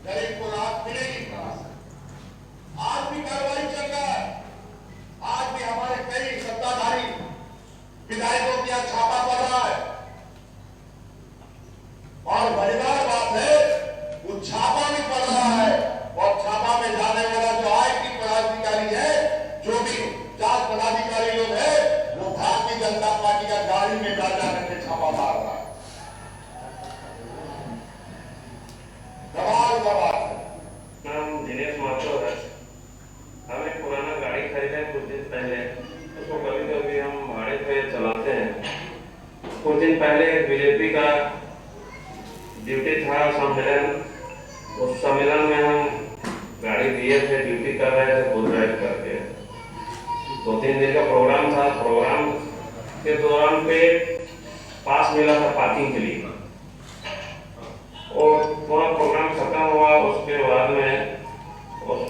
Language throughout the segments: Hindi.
गरीब को राहत मिलेगी। आज भी कार्रवाई चल रहा है, आज भी हमारे कई सत्ताधारी विधायकों की छापा पड़ रहा है और मजेदार बात है वो छापा भी पड़ रहा है और छापा में जाने वाला जो आईटी पदाधिकारी है, जो भी जांच पदाधिकारी लोग है, वो भारतीय जनता पार्टी का गाड़ी में जा करके छापा मार रहा है। कमाल का बात है। नाम दिनेश माथुर है। हम एक पुराना गाड़ी खरीदे कुछ दिन पहले, उसको कभी कभी हम भाड़े पे चलाते हैं। कुछ दिन पहले बीजेपी का ड्यूटी था सम्मेलन, उस सम्मेलन में हम गाड़ी दिए थे, ड्यूटी कर रहे थे खुद ड्राइव करके। 2-3 दिन का प्रोग्राम था। प्रोग्राम के दौरान पे पास मिला था पार्किंग के लिए और पूरा प्रोग्राम खत्म हुआ। उसके बाद में उस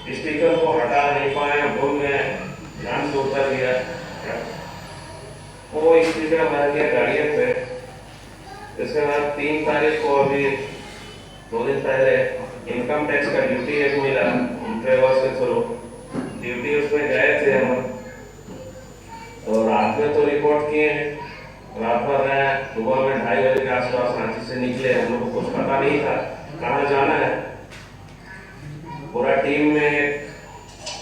स्टिकर को हटा नहीं पाए, भूल गए, ध्यान से उतर गया, वो स्टिकर रह गया गाड़ियों पे। इसके बाद 3 तारीख को अभी 2 दिन पहले इनकम टैक्स का ड्यूटी एक मिला ट्रेवर्स के थ्रू। ड्यूटी उसमें गए थे हम, तो रात में तो रिपोर्ट किए, रात भर रहे, सुबह में 2:30 बजे के आसपास रांची से निकले। हम लोग को कुछ पता नहीं था कहाँ जाना है। पूरा टीम में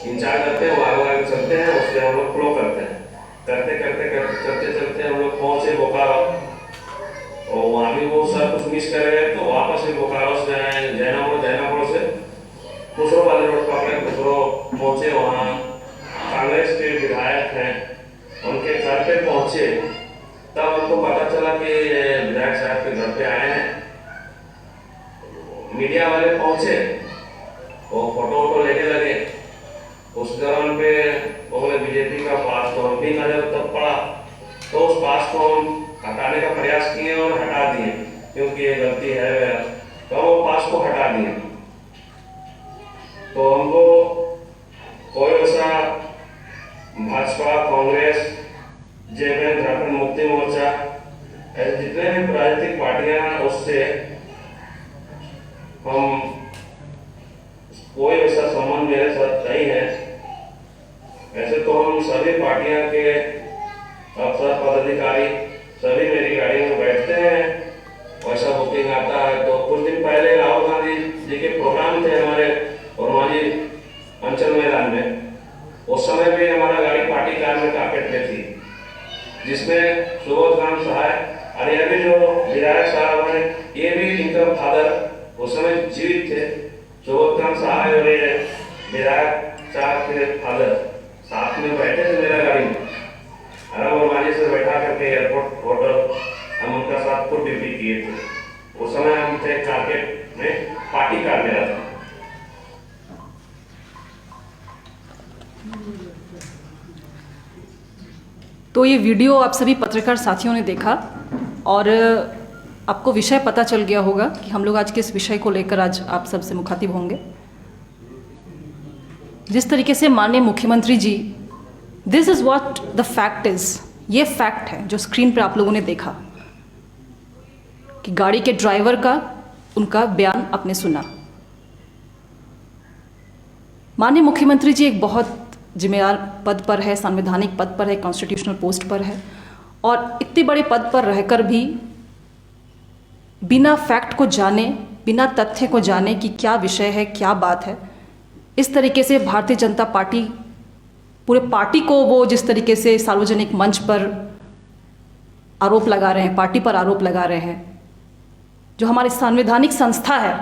इंचार्ज रहते हैं, वो आगे चलते हैं, उससे हम लोग फ्लो करते हैं। करते करते करते चलते चलते हम लोग पहुंचे बोकारो और वहाँ भी वो सब कुछ मिस कर गए, तो वापस से बोकारो से जैनापुर से खुसरो वाले रोड पकड़े, खुसरो पहुंचे। वहाँ कांग्रेस के विधायक हैं, उनके घर पे पहुंचे, तब हमको पता चला कि विधायक साहब के घर पे आए हैं। मीडिया वाले पहुंचे, वो फोटो वोटो लेने लगे। उस दौरान पे बोले बीजेपी का पास तो हम भी नजर तब पड़ा, तो उस पास को हम हटाने का प्रयास किए और हटा दिए, क्योंकि ये गलती है मेरा, तो वो पास को हटा दिए। तो हमको कोई ऐसा भाजपा, कांग्रेस, जेएमएम, झारखंड मुक्ति मोर्चा, ऐसे जितने भी राजनीतिक पार्टियां, उससे हम कोई ऐसा संबंध मेरे साथ नहीं है। ऐसे तो हम सभी पार्टियां के अफसर, पदाधिकारी सभी मेरी गाड़ी में बैठते हैं। वैसा बुकिंग आता है तो कुछ दिन पहले राहुल गांधी जी के प्रोग्राम थे हमारे औरमांझी अंचल मैदान में। उस समय भी हमारा गाड़ी पार्टी कार में काकेट में थी, जिसमें सुबोध राम सहाय और ये भी जो विधायक साहब हैं, ये भी इनका फादर उस समय जीवित थे। सुबोध राम सहाय और ये विधायक साहब के फादर साथ में बैठे थे मेरा गाड़ी में। औरमांझी से बैठा करके एयरपोर्ट होटल हम उनका साथ खुद ड्यूटी किए थे। उस समय हम थे काकेट में, पार्टी कार मेरा था। तो ये वीडियो आप सभी पत्रकार साथियों ने देखा और आपको विषय पता चल गया होगा कि हम लोग आज किस विषय को लेकर आज आप सबसे मुखातिब होंगे। जिस तरीके से माननीय मुख्यमंत्री ji, this is what the fact is, ये फैक्ट है जो स्क्रीन पर आप लोगों ने देखा कि गाड़ी के ड्राइवर का उनका बयान आपने सुना। माननीय मुख्यमंत्री जी एक बहुत जिम्मेदार पद पर है, संवैधानिक पद पर है, कॉन्स्टिट्यूशनल पोस्ट पर है और इतने बड़े पद पर रहकर भी बिना फैक्ट को जाने, बिना तथ्य को जाने कि क्या विषय है, क्या बात है, इस तरीके से भारतीय जनता पार्टी, पूरे पार्टी को वो जिस तरीके से सार्वजनिक मंच पर आरोप लगा रहे हैं, पार्टी पर आरोप लगा रहे हैं, जो हमारी संवैधानिक संस्था है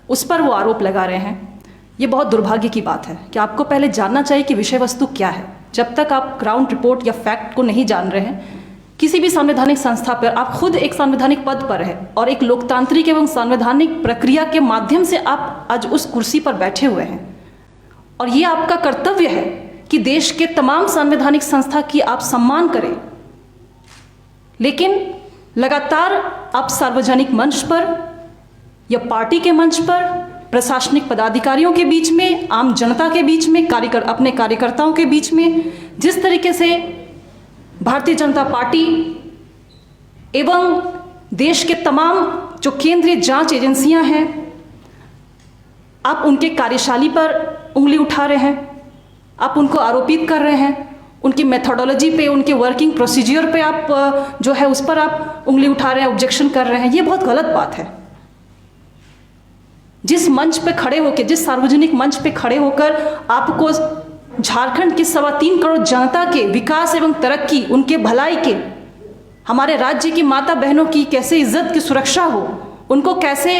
उस पर वो आरोप लगा रहे हैं, ये बहुत दुर्भाग्य की बात है कि आपको पहले जानना चाहिए कि विषय वस्तु क्या है। जब तक आप ग्राउंड रिपोर्ट या फैक्ट को नहीं जान रहे हैं किसी भी संवैधानिक संस्था पर, आप खुद एक संवैधानिक पद पर है और एक लोकतांत्रिक एवं संवैधानिक प्रक्रिया के माध्यम से आप आज उस कुर्सी पर बैठे हुए हैं और ये आपका कर्तव्य है कि देश के तमाम संवैधानिक संस्था की आप सम्मान करें। लेकिन लगातार आप सार्वजनिक मंच पर या पार्टी के मंच पर, प्रशासनिक पदाधिकारियों के बीच में, आम जनता के बीच में, अपने कार्यकर्ताओं के बीच में जिस तरीके से भारतीय जनता पार्टी एवं देश के तमाम जो केंद्रीय जांच एजेंसियां हैं आप उनके कार्यशैली पर उंगली उठा रहे हैं, आप उनको आरोपित कर रहे हैं, उनकी मेथोडोलॉजी पे, उनके वर्किंग प्रोसीजर पे आप जो है उस पर आप उंगली उठा रहे हैं, ऑब्जेक्शन कर रहे हैं। ये बहुत गलत बात है। जिस मंच पे खड़े होकर, जिस सार्वजनिक मंच पे खड़े होकर आपको झारखंड की 3.25 करोड़ जनता के विकास एवं तरक्की, उनके भलाई के, हमारे राज्य की माता बहनों की कैसे इज्जत की सुरक्षा हो, उनको कैसे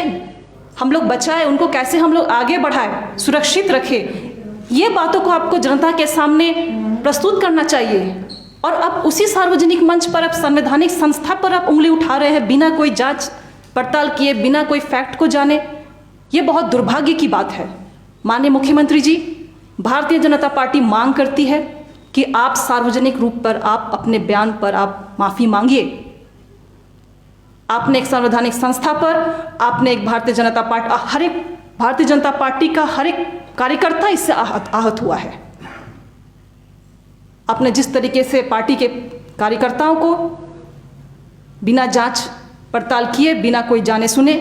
हम लोग बचाएं, उनको कैसे हम लोग आगे बढ़ाएं, सुरक्षित रखें, ये बातों को आपको जनता के सामने प्रस्तुत करना चाहिए। और अब उसी सार्वजनिक मंच पर, अब संवैधानिक संस्था पर आप उंगली उठा रहे हैं बिना कोई जांच पड़ताल किए, बिना कोई फैक्ट को जाने। ये बहुत दुर्भाग्य की बात है। माननीय मुख्यमंत्री जी, भारतीय जनता पार्टी मांग करती है कि आप सार्वजनिक रूप पर, आप अपने बयान पर आप माफ़ी मांगिए। आपने एक संवैधानिक संस्था पर, आपने एक भारतीय जनता पार्टी, हर एक भारतीय जनता पार्टी का हर एक कार्यकर्ता इससे आहत हुआ है। आपने जिस तरीके से पार्टी के कार्यकर्ताओं को बिना जांच पड़ताल किए, बिना कोई जाने सुने,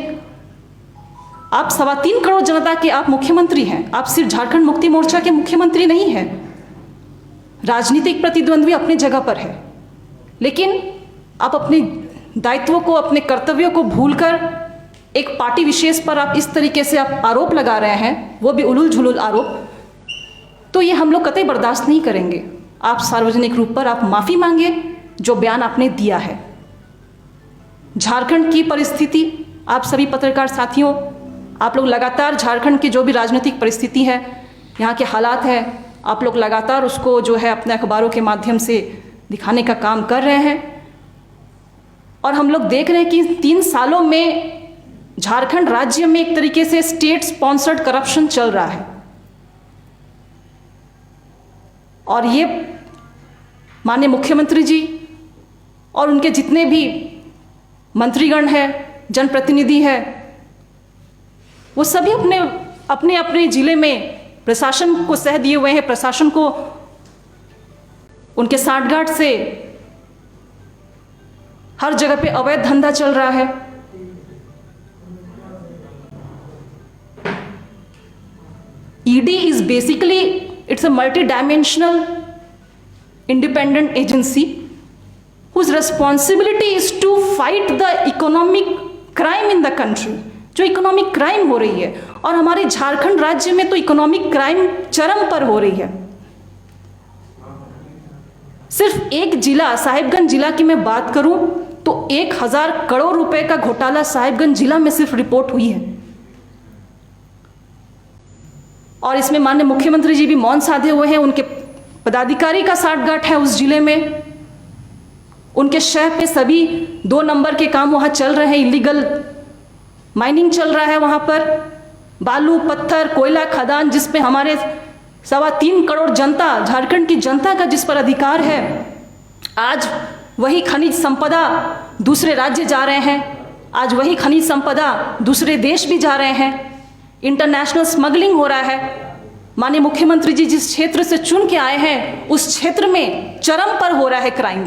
आप 3.25 करोड़ जनता के आप मुख्यमंत्री हैं। आप सिर्फ झारखंड मुक्ति मोर्चा के मुख्यमंत्री नहीं हैं। राजनीतिक प्रतिद्वंद्वी अपनी जगह पर है, लेकिन आप अपने दायित्वों को, अपने कर्तव्यों को भूलकर एक पार्टी विशेष पर आप इस तरीके से आप आरोप लगा रहे हैं, वो भी उलूल झुलूल आरोप, तो ये हम लोग कतई बर्दाश्त नहीं करेंगे। आप सार्वजनिक रूप पर आप माफ़ी मांगे जो बयान आपने दिया है। झारखंड की परिस्थिति, आप सभी पत्रकार साथियों, आप लोग लगातार झारखंड की जो भी राजनीतिक परिस्थिति है, यहाँ के हालात हैं, आप लोग लगातार उसको जो है अपने अखबारों के माध्यम से दिखाने का काम कर रहे हैं। और हम लोग देख रहे हैं कि 3 सालों में झारखंड राज्य में एक तरीके से स्टेट स्पॉन्सर्ड करप्शन चल रहा है। और ये माननीय मुख्यमंत्री जी और उनके जितने भी मंत्रीगण हैं, जनप्रतिनिधि हैं, वो सभी अपने अपने जिले में प्रशासन को सह दिए हुए हैं। प्रशासन को उनके सांठगांठ से हर जगह पे अवैध धंधा चल रहा है। ED is basically, it's a multi-dimensional independent agency whose responsibility is to fight the economic crime in the country। जो इकोनॉमिक क्राइम हो रही है, और हमारे झारखंड राज्य में तो इकोनॉमिक क्राइम चरम पर हो रही है। सिर्फ एक जिला, साहिबगंज जिला की मैं बात करूं तो 1000 करोड़ रुपए का घोटाला साहिबगंज जिला में सिर्फ रिपोर्ट हुई है। और इसमें माननीय मुख्यमंत्री जी भी मौन साधे हुए हैं। उनके पदाधिकारी का सांठगांठ है उस जिले में। उनके शहर पे सभी 2 नंबर के काम वहां चल रहे हैं। इलीगल माइनिंग चल रहा है वहां पर, बालू, पत्थर, कोयला खदान, जिस पे हमारे 3.25 करोड़ जनता, झारखंड की जनता का जिस पर अधिकार है। आज वही खनिज संपदा दूसरे राज्य जा रहे हैं, आज वही खनिज संपदा दूसरे देश भी जा रहे हैं। इंटरनेशनल स्मगलिंग हो रहा है। माननीय मुख्यमंत्री जी जिस क्षेत्र से चुन के आए हैं, उस क्षेत्र में चरम पर हो रहा है क्राइम।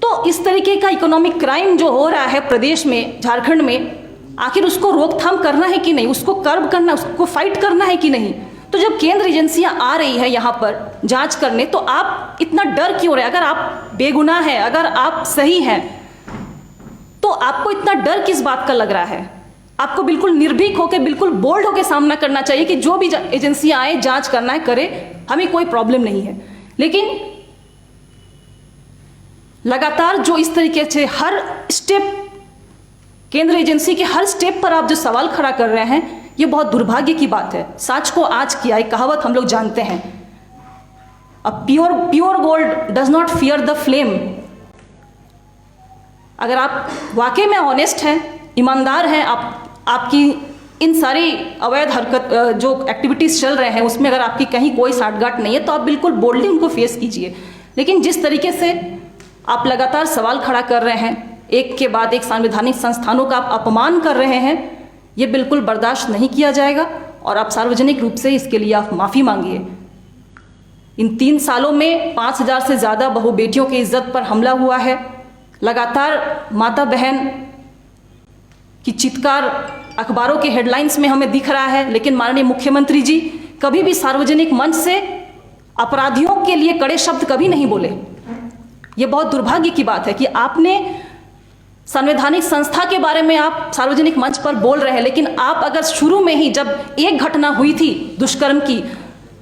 तो इस तरीके का इकोनॉमिक क्राइम जो हो रहा है प्रदेश में, झारखंड में, आखिर उसको रोकथाम करना है कि नहीं, उसको कर्ब करना, उसको फाइट करना है कि नहीं। तो जब केंद्र एजेंसियां आ रही है यहाँ पर जांच करने, तो आप इतना डर क्यों रहे? अगर आप बेगुनाह हैं, अगर आप सही हैं, तो आपको इतना डर किस बात का लग रहा है? आपको बिल्कुल निर्भीक होकर, बिल्कुल बोल्ड होकर सामना करना चाहिए कि जो भी एजेंसियां आए, जांच करना है करे, हमें कोई प्रॉब्लम नहीं है। लेकिन लगातार जो इस तरीके से हर स्टेप, केंद्र एजेंसी के हर स्टेप पर आप जो सवाल खड़ा कर रहे हैं, ये बहुत दुर्भाग्य की बात है। साच को आज किया, एक कहावत हम लोग जानते हैं, a pure gold does not fear the flame. अगर आप वाकई में ऑनेस्ट हैं, ईमानदार हैं, आपकी इन सारी अवैध हरकत जो एक्टिविटीज़ चल रहे हैं उसमें अगर आपकी कहीं कोई साठगांठ नहीं है, तो आप बिल्कुल बोल्डली उनको फेस कीजिए। लेकिन जिस तरीके से आप लगातार सवाल खड़ा कर रहे हैं, एक के बाद एक संवैधानिक संस्थानों का आप अपमान कर रहे हैं, ये बिल्कुल बर्दाश्त नहीं किया जाएगा। और आप सार्वजनिक रूप से इसके लिए आप माफ़ी मांगिए। इन 3 सालों में 5000 से ज़्यादा बहु बेटियों की इज्जत पर हमला हुआ है। लगातार माता बहन की चित्कार अखबारों के हेडलाइंस में हमें दिख रहा है, लेकिन माननीय मुख्यमंत्री जी कभी भी सार्वजनिक मंच से अपराधियों के लिए कड़े शब्द कभी नहीं बोले। ये बहुत दुर्भाग्य की बात है कि आपने संवैधानिक संस्था के बारे में आप सार्वजनिक मंच पर बोल रहे हैं, लेकिन आप अगर शुरू में ही जब एक घटना हुई थी दुष्कर्म की,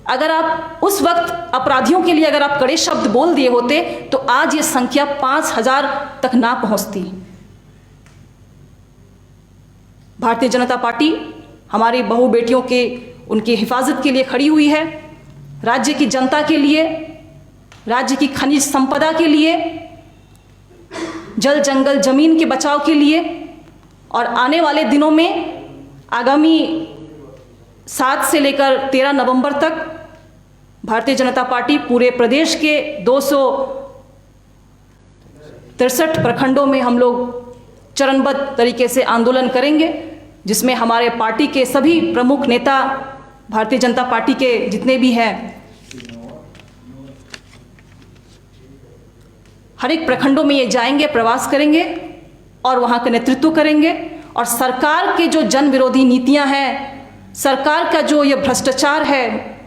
अगर आप उस वक्त अपराधियों के लिए अगर आप कड़े शब्द बोल दिए होते तो आज ये संख्या 5000 तक ना पहुंचती। भारतीय जनता पार्टी हमारी बहू बेटियों के उनकी हिफाजत के लिए खड़ी हुई है, राज्य की जनता के लिए, राज्य की खनिज संपदा के लिए, जल जंगल जमीन के बचाव के लिए, और आने वाले दिनों में आगामी 7 से लेकर 13 नवंबर तक भारतीय जनता पार्टी पूरे प्रदेश के 263 प्रखंडों में हम लोग चरणबद्ध तरीके से आंदोलन करेंगे, जिसमें हमारे पार्टी के सभी प्रमुख नेता, भारतीय जनता पार्टी के जितने भी हैं, हर एक प्रखंडों में ये जाएंगे, प्रवास करेंगे और वहाँ का नेतृत्व करेंगे। और सरकार के जो जन विरोधी नीतियाँ हैं, सरकार का जो ये भ्रष्टाचार है,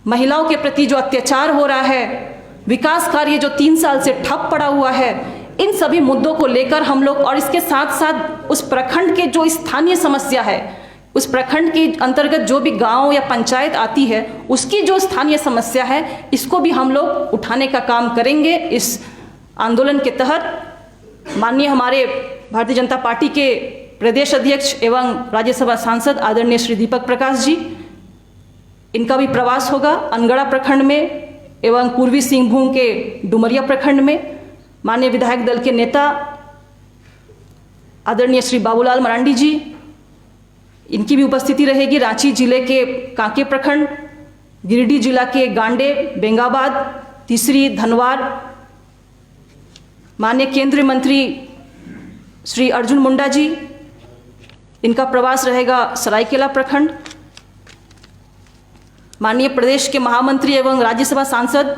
महिलाओं के प्रति जो अत्याचार हो रहा है, विकास कार्य जो 3 साल से ठप पड़ा हुआ है, इन सभी मुद्दों को लेकर हम लोग, और इसके साथ साथ उस प्रखंड के जो स्थानीय समस्या है, उस प्रखंड के अंतर्गत जो भी गांव या पंचायत आती है, उसकी जो स्थानीय समस्या है, इसको भी हम लोग उठाने का काम करेंगे। इस आंदोलन के तहत माननीय हमारे भारतीय जनता पार्टी के प्रदेश अध्यक्ष एवं राज्यसभा सांसद आदरणीय श्री दीपक प्रकाश जी, इनका भी प्रवास होगा अनगढ़ा प्रखंड में एवं पूर्वी सिंहभूम के डुमरिया प्रखंड में। माननीय विधायक दल के नेता आदरणीय श्री बाबूलाल मरांडी जी, इनकी भी उपस्थिति रहेगी। रांची जिले के कांके प्रखंड, गिरिडीह जिला के गांडे, बेंगाबाद, तीसरी धनवार। माननीय केंद्रीय मंत्री श्री अर्जुन मुंडा जी, इनका प्रवास रहेगा सरायकेला प्रखंड। माननीय प्रदेश के महामंत्री एवं राज्यसभा सांसद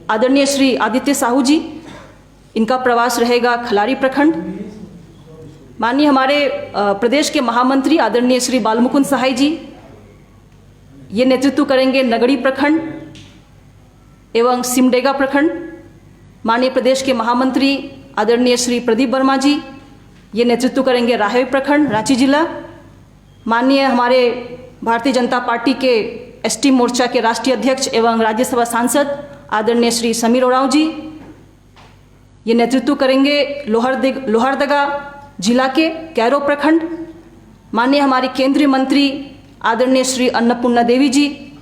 आदरणीय श्री आदित्य साहू जी, इनका प्रवास रहेगा खलारी प्रखंड। माननीय हमारे प्रदेश के महामंत्री आदरणीय श्री बालमुकुंद सहाय जी, ये नेतृत्व करेंगे नगड़ी प्रखंड एवं सिमडेगा प्रखंड। माननीय प्रदेश के महामंत्री आदरणीय श्री प्रदीप वर्मा जी, ये नेतृत्व करेंगे राहेर प्रखंड, रांची जिला। माननीय हमारे भारतीय जनता पार्टी के एसटी मोर्चा के राष्ट्रीय अध्यक्ष एवं राज्यसभा सांसद आदरणीय श्री समीर उरांव जी, ये नेतृत्व करेंगे लोहरदगा जिला के कैरो प्रखंड। माननीय हमारी केंद्रीय मंत्री आदरणीय श्री अन्नपूर्णा देवी जी,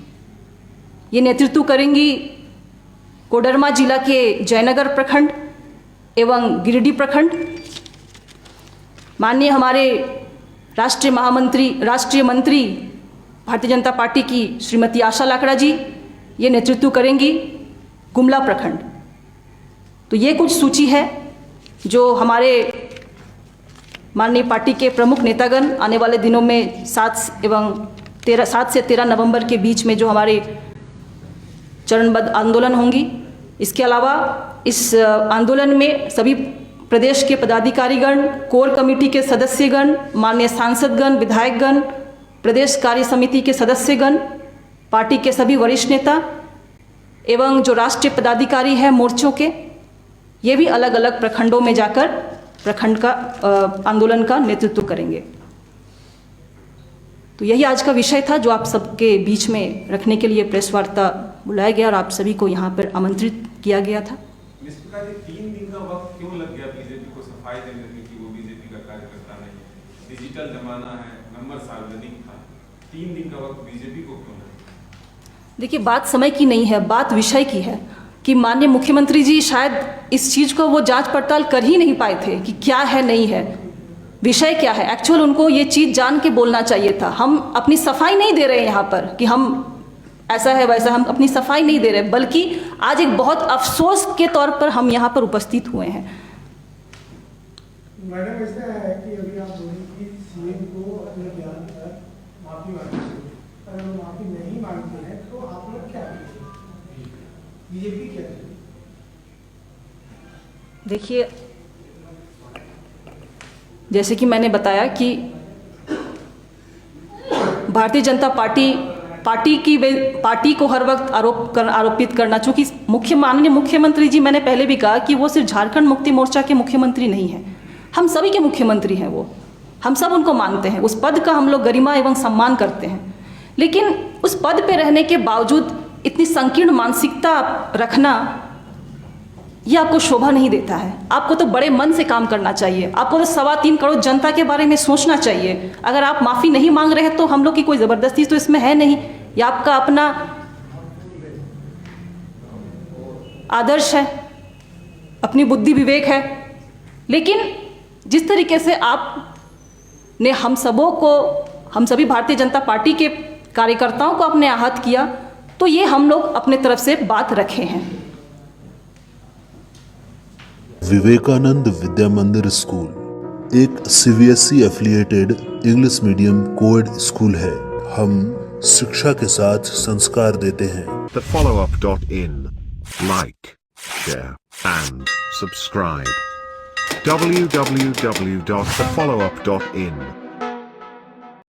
ये नेतृत्व करेंगी कोडरमा जिला के जयनगर प्रखंड एवं गिरिडीह प्रखंड। माननीय हमारे राष्ट्रीय मंत्री भारतीय जनता पार्टी की श्रीमती आशा लाकड़ा जी, ये नेतृत्व करेंगी गुमला प्रखंड। तो ये कुछ सूची है जो हमारे माननीय पार्टी के प्रमुख नेतागण आने वाले दिनों में 7 से 13 नवंबर के बीच में जो हमारे चरणबद्ध आंदोलन होंगी। इसके अलावा इस आंदोलन में सभी प्रदेश के पदाधिकारीगण, कोर कमेटी के सदस्यगण, माननीय सांसदगण, विधायकगण, प्रदेश कार्य समिति के सदस्यगण, पार्टी के सभी वरिष्ठ नेता एवं जो राष्ट्रीय पदाधिकारी हैं मोर्चों के, ये भी अलग अलग प्रखंडों में जाकर प्रखंड का आंदोलन का नेतृत्व करेंगे। तो यही आज का विषय था जो आप सबके बीच में रखने के लिए प्रेस वार्ता बुलाया गया और आप सभी को यहाँ पर आमंत्रित किया गया था। 3 दिन का वक्त क्यों लग गया बीजेपी को सफाई देने में कि वो बीजेपी का कार्यकर्ता नहीं है? डिजिटल जमाना है, नंबर सार्वजनिक था, 3 दिन का वक्त बीजेपी को क्यों लगा? देखिए, बात समय की नहीं है, बात विषय की है कि माननीय मुख्यमंत्री जी शायद इस चीज़ को वो जांच पड़ताल कर ही नहीं पाए थे कि क्या है नहीं है, विषय क्या है। एक्चुअल उनको ये चीज़ जान के बोलना चाहिए था। हम अपनी सफाई नहीं दे रहे हैं यहाँ पर कि हम ऐसा है वैसा, हम अपनी सफाई नहीं दे रहे, बल्कि आज एक बहुत अफसोस के तौर पर हम यहाँ पर उपस्थित हुए हैं। मैडम, ऐसा है कि अभी आप बोलें कि सीएम को अपने बयान पर माफी मांगनी चाहिए, अगर वो माफी नहीं मांगते हैं तो आप लोग क्या करेंगे? बीजेपी क्या करेगी? देखिए, जैसे कि मैंने बताया कि भारतीय जनता पार्टी को हर वक्त आरोपित करना, चूंकि माननीय मुख्यमंत्री जी, मैंने पहले भी कहा कि वो सिर्फ झारखंड मुक्ति मोर्चा के मुख्यमंत्री नहीं हैं, हम सभी के मुख्यमंत्री हैं वो, हम सब उनको मानते हैं, उस पद का हम लोग गरिमा एवं सम्मान करते हैं। लेकिन उस पद पे रहने के बावजूद इतनी संकीर्ण मानसिकता रखना, ये आपको शोभा नहीं देता है। आपको तो बड़े मन से काम करना चाहिए, आपको तो 3.25 करोड़ जनता के बारे में सोचना चाहिए। अगर आप माफ़ी नहीं मांग रहे हैं तो हम लोग की कोई ज़बरदस्ती तो इसमें है नहीं, ये आपका अपना आदर्श है, अपनी बुद्धि विवेक है। लेकिन जिस तरीके से आपने हम सभी भारतीय जनता पार्टी के कार्यकर्ताओं को आपने आहत किया, तो ये हम लोग अपने तरफ से बात रखे हैं। विवेकानंद विद्या मंदिर स्कूल एक CBSE affiliated English medium coed school है। हम शिक्षा के साथ संस्कार देते हैं। thefollowup.in. Like, share and subscribe. www.thefollowup.in